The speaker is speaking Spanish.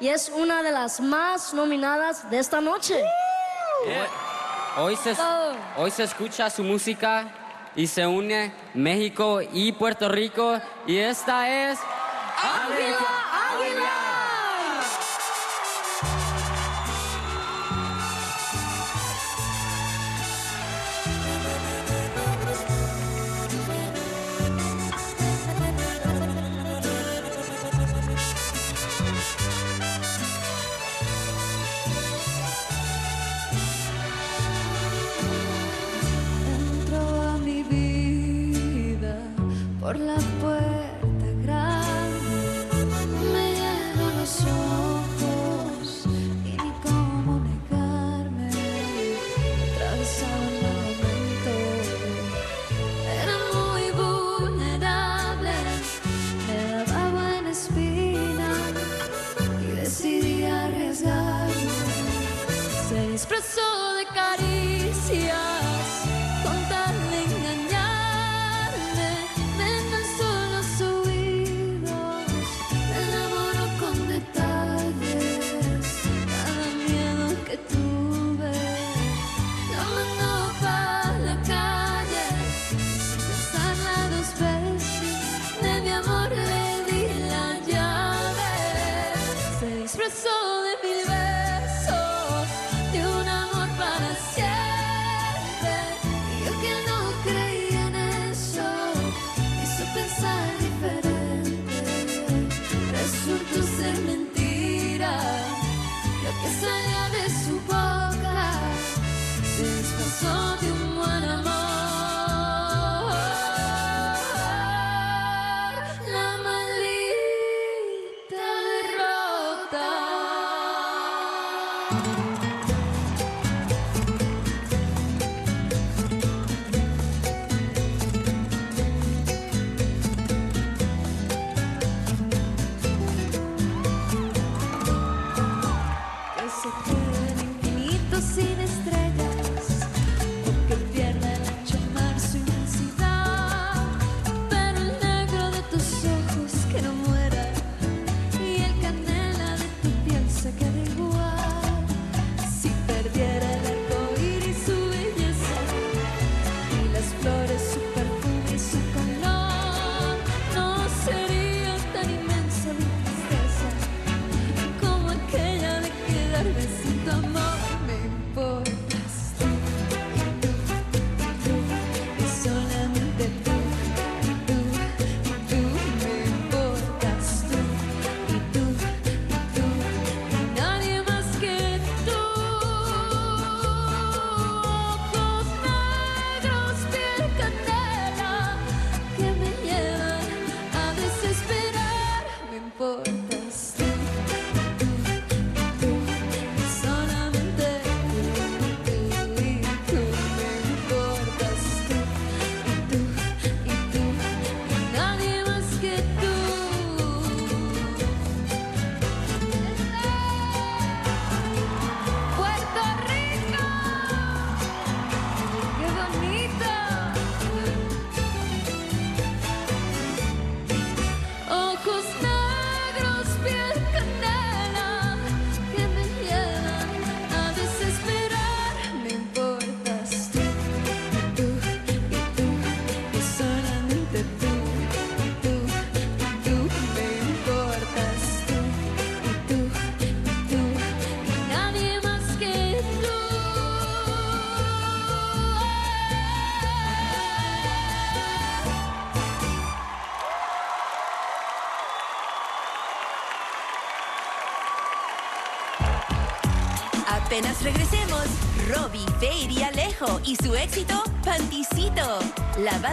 y es una de las más nominadas de esta noche. Hoy se escucha su música y se une México y Puerto Rico, y esta es ¡Águila, Águila! Por la puerta grande me llenan los ojos y ni cómo negarme. Atravesaba el momento, era muy vulnerable, me daba buena espina y decidí arriesgarme. Se disfrazó de caricias con tal de engañar. Expresó de mil besos, de un amor para siempre. Y yo que no creía en eso, hizo pensar diferente. Resultó ser mentira lo que salía de su boca. Se disfrazó de un buen amor. Sin estrellas, porque pierde el ancho mar su inmensidad. Pero el negro de tus ojos que no muera, y el canela de tu piel se queda igual. Si perdiera el arco iris su belleza, y las flores su perfume y su color, no sería tan inmensa mi tristeza como aquella de quedarme sin tu amor. Apenas regresemos, Robbie, Feir y Alejo y su éxito, Panticito. La banda